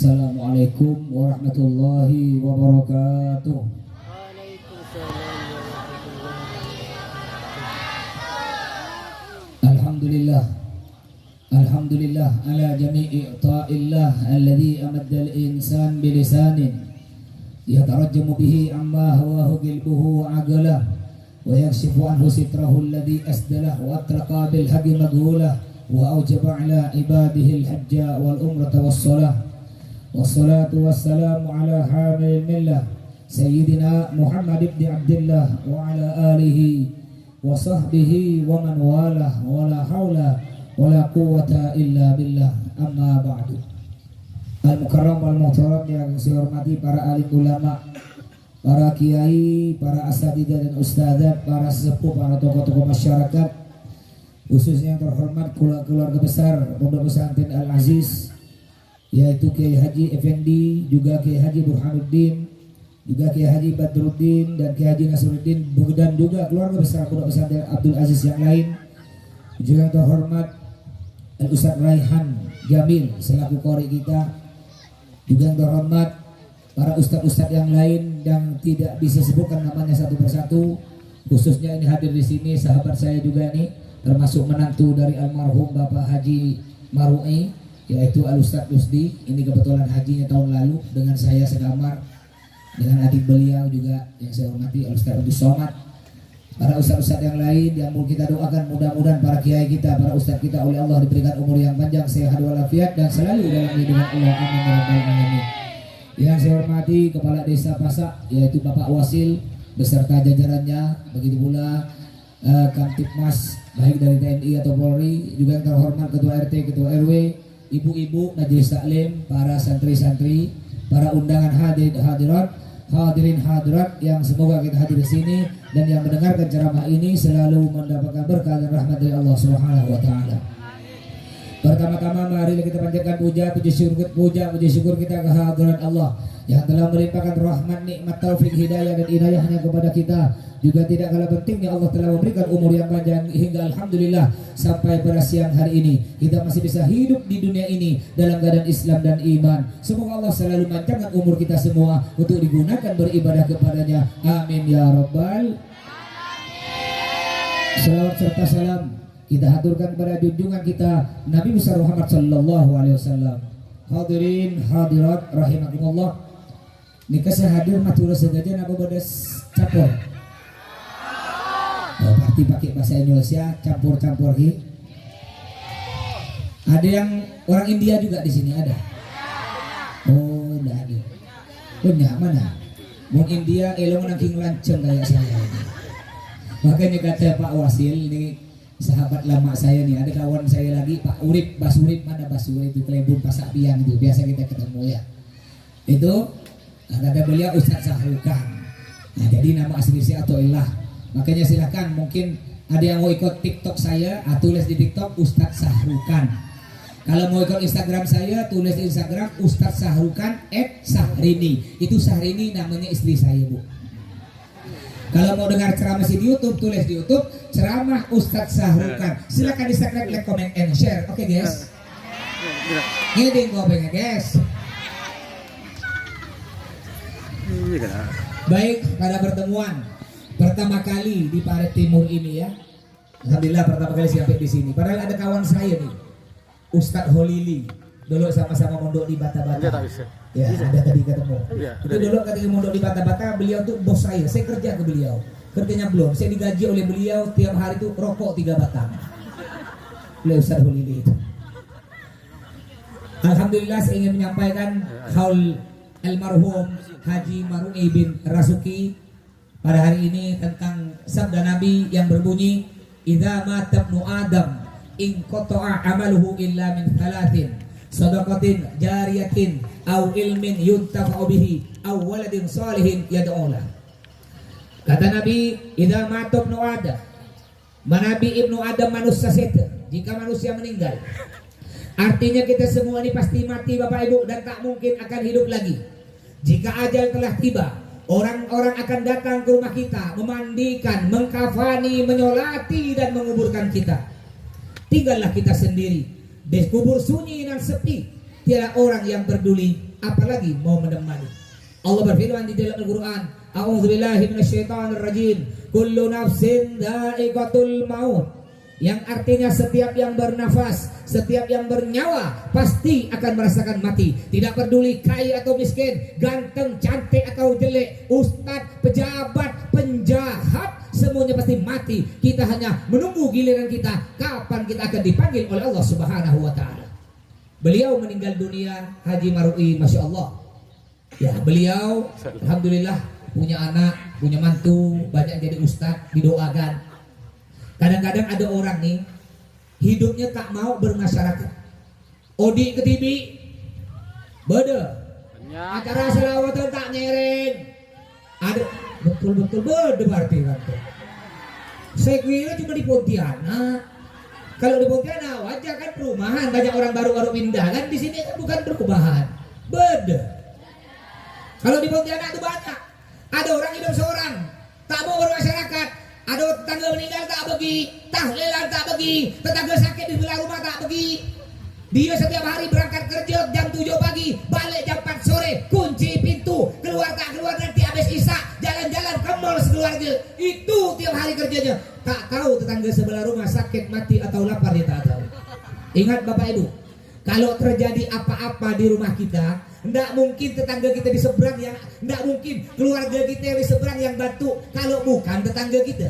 Assalamualaikum warahmatullahi wabarakatuh. Alhamdulillah, alhamdulillah ala jami'i ta'illah alladhi amadda al-insan bilisanin yatarajjamu bihi amma hawahu qilbuhu aqalah wa yakshifu anhu sitrahu alladhi asdalah wa atraqa bil haqi madhulah wa awjaba ala ibadihi al-hajja wal umrata was-salah wassalatu wassalamu ala hamil millah sayyidina Muhammad ibn Abdullah wa ala alihi wa sahbihi wa man walah wa la hawla wa la quwwata illa billah, amma ba'du. Al-mukarram wal muhtaram yang saya hormati para alim ulama, para kiai, para asatidzah dan ustadzat, para sesepuh, para tokoh-tokoh masyarakat, khususnya yang terhormat keluarga besar Pondok Pesantren Al-Aziz, yaitu Kiai Haji Effendi, juga Kiai Haji Burhanuddin, juga Kiai Haji Badruddin dan Kiai Haji Nasruddin, dan juga keluarga besar Pondok Pesantren Abdul Aziz yang lain, juga yang terhormat Al-Ustaz Raihan Jamil selaku qori kita, juga yang terhormat para ustadz-ustadz yang lain yang tidak bisa sebutkan namanya satu persatu, khususnya ini hadir di sini sahabat saya juga nih, termasuk menantu dari almarhum Bapak Haji Marui, yaitu Al-Ustaz Rusdi. Ini kebetulan hajinya tahun lalu dengan saya sekamar, dengan adik beliau juga yang saya hormati Al-Ustaz Abdul Somad, para ustaz-ustaz yang lain yang mau kita doakan mudah-mudahan para kiai kita, para ustaz kita oleh Allah diberikan umur yang panjang, sehat walafiat dan selalu dalam lindungan Allah, amin ya rabbal alamin. Yang saya hormati Kepala Desa Pasak, yaitu Bapak Wasil beserta jajarannya, begitu pula Kamtibmas baik dari TNI atau Polri, juga yang terhormat Ketua RT, Ketua RW, ibu-ibu, majelis taklim, para santri-santri, para undangan hadirin hadirat yang semoga kita hadir di sini dan yang mendengarkan ceramah ini selalu mendapatkan berkah dan rahmat dari Allah Subhanahu wa taala. Pertama-tama mari kita panjatkan puji syukur kita kehadiran Allah yang telah melimpahkan rahmat, nikmat, taufik, hidayah dan inayahnya kepada kita. Juga tidak kalah pentingnya Allah telah memberikan umur yang panjang hingga alhamdulillah sampai pada siang hari ini kita masih bisa hidup di dunia ini dalam keadaan Islam dan iman. Semoga Allah selalu panjangkan umur kita semua untuk digunakan beribadah kepadanya, amin ya rabbal. Salawat serta salam kita haturkan kepada junjungan kita Nabi besar Muhammad sallallahu alaihi wasallam. Hadirin hadirat rahimakumullah. Nikah saya hadir matur segajan aku bodas capor. Pasti pakai bahasa Indonesia campur-campur hi. Ada yang orang India juga di sini ada. Oh, enggak ada. Punya mana? Mau India elong nangking lanceng kayak saya. Makanya kata Pak Wasil ini sahabat lama saya nih, ada kawan saya lagi Pak Urip, Basurip, mana Basurip itu Klebun Pasak Biang itu biasa kita ketemu ya. Itu ada beliau Ustaz Sahrukan. Nah, jadi nama asli saya Atoilah. Makanya silahkan mungkin ada yang mau ikut TikTok saya, tulis di TikTok Ustaz Sahrukan. Kalau mau ikut Instagram saya, tulis di Instagram Ustaz Sahrukan @Sahrini. Itu Sahrini namanya istri saya, Bu. Kalau mau dengar ceramah di YouTube, tulis di YouTube ceramah Ustaz Sahrukan. Silakan di subscribe, like, comment, and share. Oke, guys. Ini ngobengnya, guys. Baik, pada pertemuan pertama kali di Parit Timur ini ya, alhamdulillah pertama kali sampai di sini. Padahal ada kawan saya nih, Ustadz Holili, dulu sama-sama mondok di Bata-Bata. Ya, ada tadi ketemu. Itu dulu ketika mondok di Bata-Bata, beliau tuh bos saya kerja ke beliau. Kerjanya belum, saya digaji oleh beliau tiap hari itu rokok 3 batang. Beliau Ustadz Holili itu. Alhamdulillah saya ingin menyampaikan haul almarhum Haji Marui bin Rasuki pada hari ini tentang sabda Nabi yang berbunyi idza mata ibnu adam in qata'a amaluhu illa min thalathin sadaqatin jariyatin aw ilmin yuntafa'u bihi aw waladin salihin yad'u lah. Kata Nabi, idza mata ibnu adam, manabi ibnu adam manusia sete, jika manusia meninggal artinya kita semua ini pasti mati Bapak Ibu dan tak mungkin akan hidup lagi. Jika ajal telah tiba, orang-orang akan datang ke rumah kita, memandikan, mengkafani, menyolati dan menguburkan kita. Tinggallah kita sendiri, kubur sunyi dan sepi. tiada orang yang peduli, apalagi mau menemani. Allah berfirman di dalam Al-Quran, A'udzubillahi minasyaitonirrajim, kullu nafsin dha'iqatul maut. Yang artinya setiap yang bernafas, setiap yang bernyawa pasti akan merasakan mati. Tidak peduli kaya atau miskin, ganteng, cantik atau jelek, ustadz, pejabat, penjahat, semuanya pasti mati. Kita hanya menunggu giliran kita, kapan kita akan dipanggil oleh Allah Subhanahu wa ta'ala. Beliau meninggal dunia, Haji Marui, Masya Allah. Ya, beliau alhamdulillah punya anak, punya mantu, banyak jadi ustadz, didoakan. Kadang-kadang ada orang nih hidupnya tak mau bermasyarakat. Odi ke TV, beda. Acara selawatan tak nyering. Ada betul-betul beda berarti kan. Saya kira cuma di Pontianak. Kalau di Pontianak wajar kan perumahan, banyak orang baru-baru pindah kan. Di sini kan bukan perubahan, beda. Kalau di Pontianak itu banyak. Ada orang hidup seorang, tak mau bermasyarakat. Ada tetangga meninggal tak pergi, tahlilan tak pergi, tetangga sakit di belah rumah tak pergi. Dia setiap hari berangkat kerja jam 7 pagi, balik jam 4 sore, kunci pintu, keluar tak keluar nanti habis isya, jalan-jalan ke mall sekeluarga. Itu tiap hari kerjanya. Tak tahu tetangga sebelah rumah sakit, mati atau lapar, dia tak tahu. Ingat Bapak Ibu, kalau terjadi apa-apa di rumah kita, tidak mungkin tetangga kita di seberang yang, tidak mungkin keluarga kita yang di seberang yang bantu kalau bukan tetangga kita.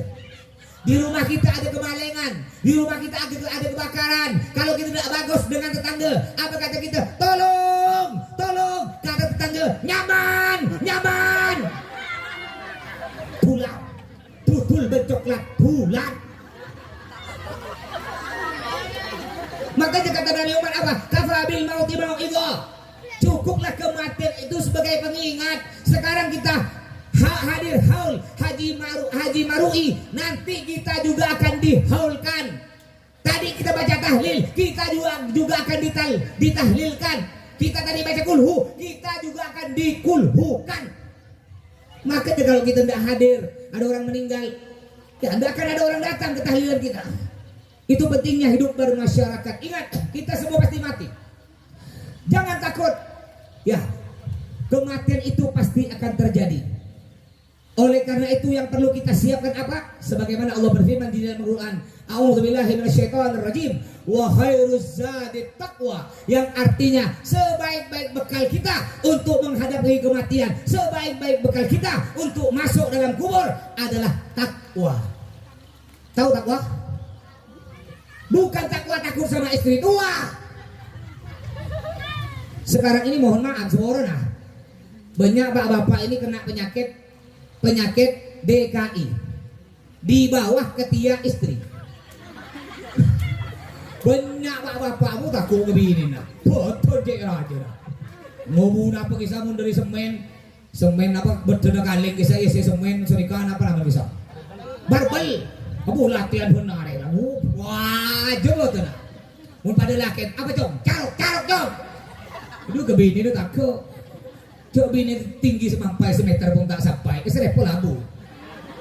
Di rumah kita ada kemalengan, di rumah kita ada kebakaran. Kalau kita tidak bagus dengan tetangga, apa kata kita? Tolong, tolong. Kata tetangga, nyaman, nyaman. Pulang, tutul bercoklat, pulang. Makanya kata Nabi Umar apa? Kafabil mauti mau'idhah. Cukuplah kematian itu sebagai pengingat. Sekarang kita hadir haul Haji Marui, nanti kita juga akan dihaulkan. Tadi kita baca tahlil, kita juga akan ditahlilkan. Kita tadi baca kulhu, kita juga akan dikulhukan. Makanya kalau kita tidak hadir, ada orang meninggal, ya tidak akan ada orang datang ke tahlilan kita. Itu pentingnya hidup bermasyarakat. Ingat, kita semua pasti mati. Jangan takut. Ya, kematian itu pasti akan terjadi. Oleh karena itu yang perlu kita siapkan apa? Sebagaimana Allah berfirman di dalam Al-Quran, A'udzubillahi minasyaitonirrajim, wa khairuz zadi taqwa. Yang artinya sebaik-baik bekal kita untuk menghadapi kematian, sebaik-baik bekal kita untuk masuk dalam kubur adalah takwa. Tahu takwa? Bukan takwa takut sama istri tua. Sekarang ini mohon maaf semua orang, banyak bapak-bapak ini kena penyakit DKI di bawah ketiak istri. Banyak bapak-bapakmu takut ngebinin nak, betul je aja. Ngomong apa kisah mun dari semen apa berdana kaleng kisah isi semen surikan apa nama kisah barbel, kamu latihan benar ya, wah jauh tu nak. Mun pada laki apa jom, carok jom. Itu ke bini itu takut. Cok bini tinggi sampai semeter pun tak sampai. Keserepol labu.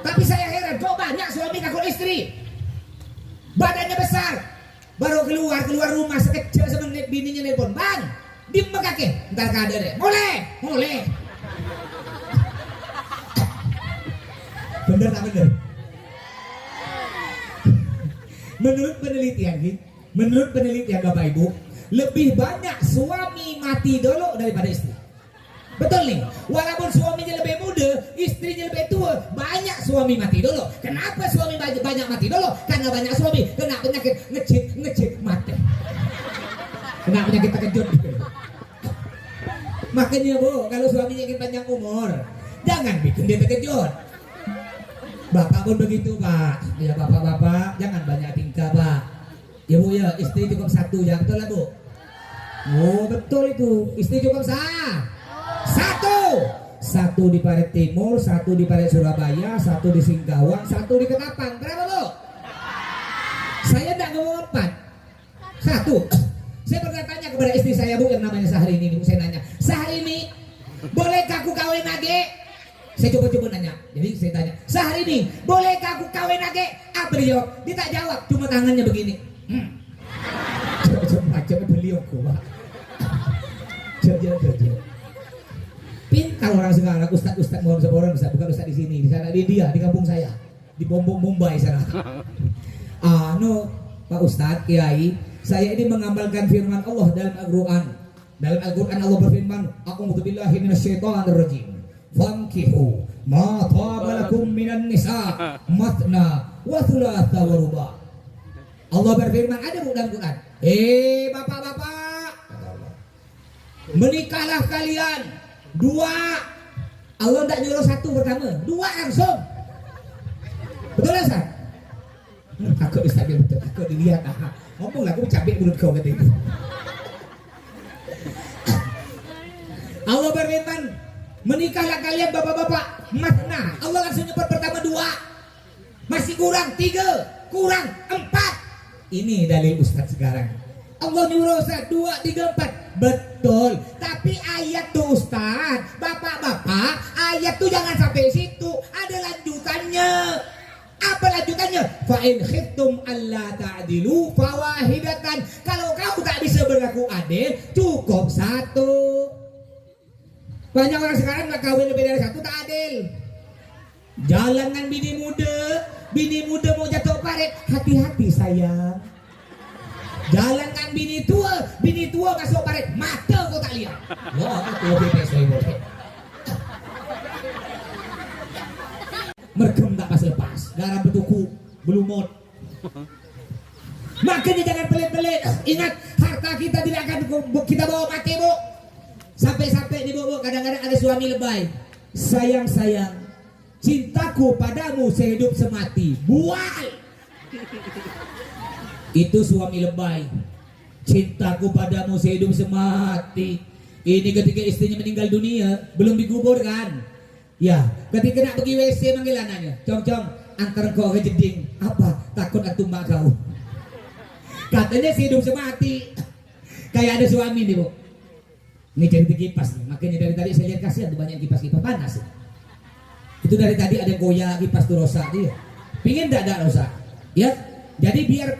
Tapi saya heran, kok banyak suami takut istri. Badannya besar. Baru keluar rumah sekecil semenit bininya nelpon. Bang, di kaki. Ntar kada deh. Boleh. Bener tak bener? Menurut penelitian Bapak Ibu, lebih banyak suami mati dulu daripada istri. Betul nih, walaupun suaminya lebih muda, istrinya lebih tua, banyak suami mati dulu. Kenapa suami banyak mati dulu? Karena banyak suami kena penyakit ngecit mati. Kena penyakit terkejut. Makanya Bu, kalau suaminya ingin panjang umur, jangan bikin dia terkejut. Bapak pun begitu Pak. Ya bapak-bapak, jangan banyak tingkah Pak. Ya Bu ya, istri cukup satu ya, betul lah Bu? Oh betul itu, istri cukup satu di Parit Timur, satu di Parit Surabaya, satu di Singkawang, satu di Ketapang. Berapa Bu? Saya tidak ngomong 4, 1. Saya pernah tanya kepada istri saya Bu yang namanya Sahrini, Bu, saya nanya, Sahrini, bolehkah aku kawin lagi? Saya coba nanya, jadi saya tanya, Sahrini, bolehkah aku kawin lagi? Apa dia jawab? Dia tak jawab, cuma tangannya begini. Coba beliau Pak. Jojo. Pintar orang sekarang, Ustaz Muhammad Sabaran, bukan Ustaz di sini, di sana di kampung saya, di Mumbai sana. Pak Ustaz, Kiai, saya ini mengamalkan firman Allah dalam Al-Quran. Dalam Al-Quran Allah berfirman, A'udzu billahi minasyaitonir rajim. Fankihu ma taba lakum minan nisa matna wa thulatha wa ruba. Allah berfirman ada dalam Quran. Bapak-bapak, menikahlah kalian dua. Allah tidak nyuruh satu pertama, dua langsung. Betul lah Ustaz? Aku Ustaz betul, aku dilihat. Ngomong lah, aku cabik mulut kau kata itu. Allah berfirman, menikahlah kalian bapak-bapak matna. Allah langsung nyebut pertama dua, masih kurang tiga, kurang empat. Ini dalil Ustaz sekarang. Allah nyuruh Ustaz 2, 3, 4. Betul. Tapi ayat tuh Ustaz, bapak-bapak, ayat tuh jangan sampai situ. Ada lanjutannya. Apa lanjutannya? Fa in khiftum alla ta'dilu fawahidatan. Kalau kau tak bisa berlaku adil, cukup satu. Banyak orang sekarang nggak kawin lebih dari satu, tak adil. Jalan dengan bini muda mau jatuh parit, hati-hati sayang. Jalan kan bini tua masuk parit, mata kau tak lihat. Wah, itu lebih boleh. Merkem tak pas lepas, garam bertuku, belumut. Makanya jangan pelit-pelit. Ingat, harta kita tidak akan kita bawa mati, Bu. Sampai-sampai nih, Bu, kadang-kadang ada suami lebay. Sayang, cintaku padamu sehidup semati. Bual. Itu suami lebay. Cintaku padamu sehidup semati. Ini ketika istrinya meninggal dunia, belum dikubur kan? Ya, ketika nak pergi WC manggil anaknya, Cong, antar kau ke jeding. Apa? Takut antum mak kau. Katanya sehidup semati. Kayak ada suami nih, Bu. Ini jadi kipas nih. Makanya dari tadi saya lihat kasihan tuh banyak kipas-kipas panas. Itu dari tadi ada goyah kipas tuh rosak dia. Pingin tidak rosak? Ya. Jadi biar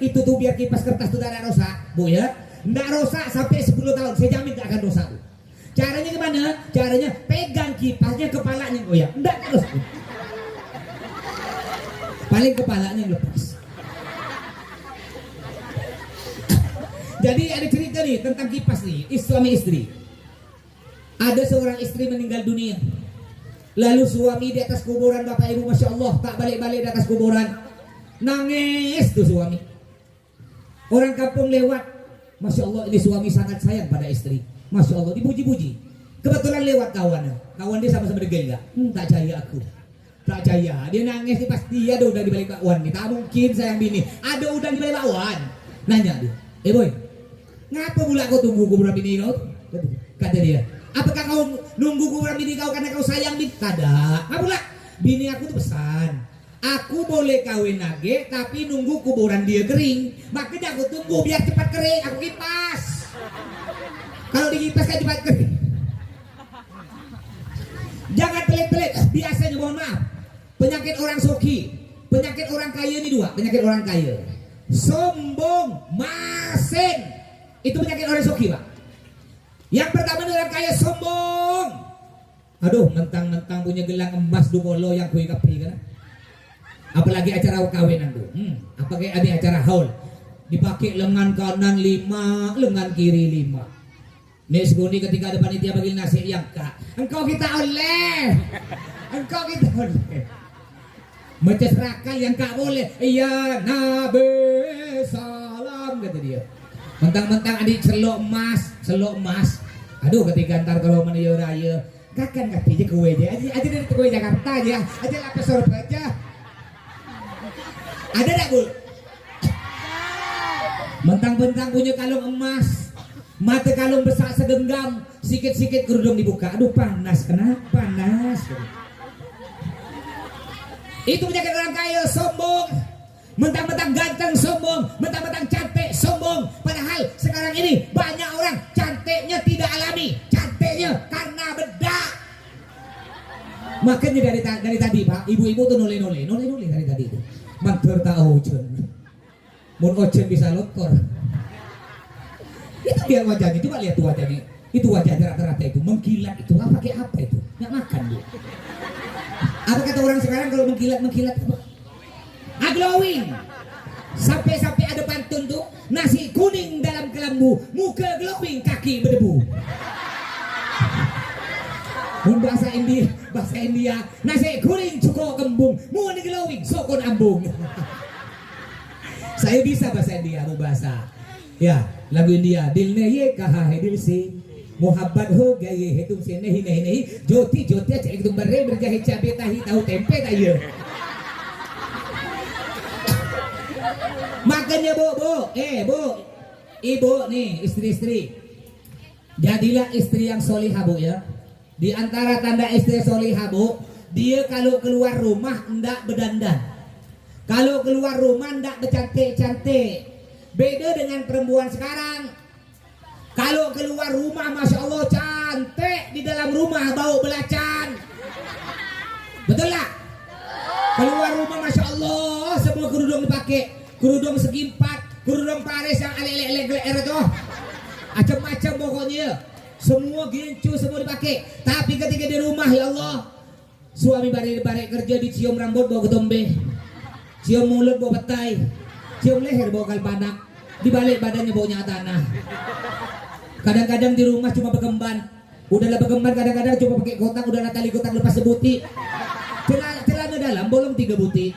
kipas kertas itu tidak rosak, Bu ya. Tidak rosak sampai 10 tahun, saya jamin tidak akan rosak, Bu. Caranya gimana? Caranya pegang kipasnya, kepalanya goyah. Tidak rosak. Paling kepalanya lepas. Jadi ada cerita nih tentang kipas nih, suami istri. Ada seorang istri meninggal dunia. Lalu suami di atas kuburan, Bapak Ibu, Masya Allah, tak balik-balik di atas kuburan. Nangis tuh suami. Orang kampung lewat, Masya Allah, ini suami sangat sayang pada istri. Masya Allah, dipuji-puji. Kebetulan lewat kawan dia sama-sama degil enggak? Tak jaya aku. Tak jaya. Dia nangis nih, pasti ada udang di balik bakwan nih. Tak mungkin sayang bini. Ada udang di balik bakwan. Nanya dia, boy, ngapa pula kau tunggu kuburan bini kau? Kata dia, apakah kau nunggu kuburan bini kau karena kau sayang bini? Tidak. Ngapa pula? Bini aku tuh pesan, aku boleh kawin lagi tapi nunggu kuburan dia kering. Makanya aku tunggu biar cepat kering. Aku kipas. Kalau dikipas kan cepat kering. Jangan pelit-pelit. Biasanya mohon maaf, penyakit orang soki, penyakit orang kaya ini dua. Penyakit orang kaya, sombong, masen. Itu penyakit orang soki, Pak. Yang pertama orang kaya sombong. Aduh, mentang-mentang punya gelang emas dukolo yang kui kapi kan. Apalagi acara kawinan tuh. Apalagi ada acara haul. Dipakai lengan kanan 5, lengan kiri 5. Nek seguni ketika ada panitia bagi nasi yang kak, engkau kita oleh. Meces rakal yang kak boleh. Iya Nabi salam kata dia. Mentang-mentang adik selok emas. Aduh, ketika antar kalau menuju raya, kakan kapinya kue aja dari kue Jakarta aja lapis sorot aja. Ada tak, Bu? Mentang-mentang punya kalung emas, mata kalung besar segenggam, sikit-sikit kerudung dibuka. Aduh, panas. Kenapa panas? Itu penyakit orang kaya, sombong. Mentang-mentang ganteng sombong, mentang-mentang cantik sombong. Padahal sekarang ini banyak orang cantiknya tidak alami, cantiknya karena bedak. Makanya dari tadi, Pak, ibu-ibu tuh noleh dari tadi itu. Mantur tak ojen, mun ojen bisa lokor. Itu dia wajahnya, coba lihat tuh wajahnya. Itu wajah rata-rata itu mengkilat itu apa pakai apa itu? Nggak makan dia. Apa kata orang sekarang kalau mengkilat apa? Glowing. Sampai ada pantun tuh, nasi kuning dalam kelambu, muka glowing, kaki berdebu. Bahasa India, nasi kuning cukup kembung, muka glowing, sokon ambung. Saya bisa bahasa India, mau bahasa. Ya, lagu India, dil ne ye kaha hai dil se, mohabbat ho gaye he tum se nahi, joti aja ekdum bare berjahe cabe tahi tahu tempe tayo. Makanya bu, ibu nih istri-istri, jadilah istri yang solihah bu ya. Di antara tanda istri solihah bu, dia kalau keluar rumah ndak berdandan, kalau keluar rumah ndak bercantik-cantik. Beda dengan perempuan sekarang, kalau keluar rumah masya Allah cantik, di dalam rumah bau belacan. Betul lah? Keluar rumah masya Allah semua kerudung dipakai. Kerudung segi 4, kerudung Paris yang alek-alek itu, macam-macam pokoknya, semua gincu semua dipakai. Tapi ketika di rumah ya Allah, suami balik kerja dicium rambut bawa ketombe, cium mulut bawa petai, cium leher bawa kalpanak, dibalik badannya baunya tanah. Kadang-kadang di rumah cuma berkemban, udahlah berkemban kadang-kadang cuma pakai kotak, udahlah tali kotak lepas sebuti. Celana dalam bolong 3 buti.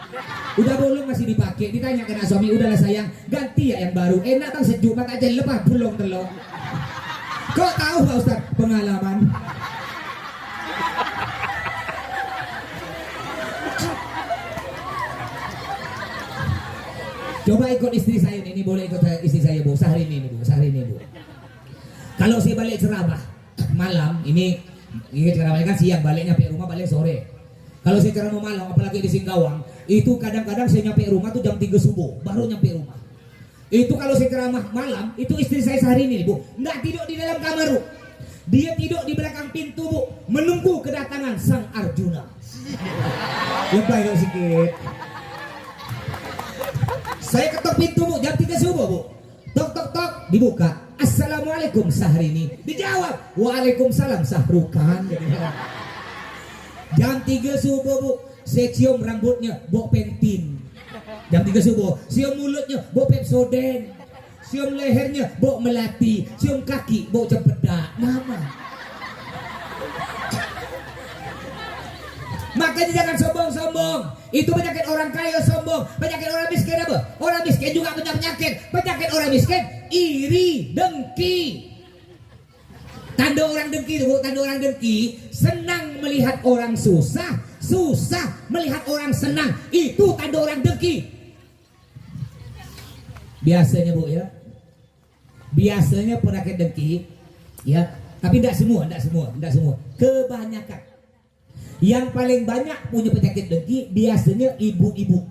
Udah bolong masih dipakai, ditanya kena suami, udahlah sayang ganti ya yang baru, enak bang sejuk maka aja lepas bolong telur. Kok tahu Pak Ustaz? Pengalaman. Coba ikut istri saya ini boleh ikut istri saya bu, sehari ini bu. Kalau saya balik ceramah malam ini ceramahnya kan siang, baliknya sampai rumah balik sore. Kalau saya ceramah malam, apalagi di Singkawang, itu kadang-kadang saya nyampe rumah tuh jam 3 subuh, baru nyampe rumah. Itu kalau saya ceramah malam, itu istri saya sehari ini, bu, nggak tidur di dalam kamar, bu. Dia tidur di belakang pintu, bu, menunggu kedatangan sang Arjuna. Lebay dong sedikit. Saya ketok pintu, bu, jam 3 subuh, bu. Tok, dibuka. Assalamualaikum Sahrini. Dijawab, waalaikumsalam Sahrukan. Jam 3 subuh bu, saya cium rambutnya bau pentin. Jam 3 subuh, cium mulutnya bau Pepsodent, cium lehernya bau melati, cium kaki bau cempedak. Nama. Makanya jangan sombong-sombong. Itu penyakit orang kaya sombong, penyakit orang miskin apa? Orang miskin juga punya penyakit. Penyakit orang miskin iri, dengki. Tanda orang dengki itu, tanda orang dengki senang melihat orang susah, susah melihat orang senang. Itu tanda orang dengki. Biasanya bu ya, biasanya penyakit dengki ya, tapi tidak semua. Kebanyakan yang paling banyak punya penyakit dengki biasanya ibu-ibu.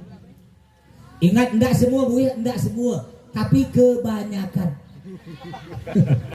Ingat, tidak semua bu ya, tidak semua, tapi kebanyakan.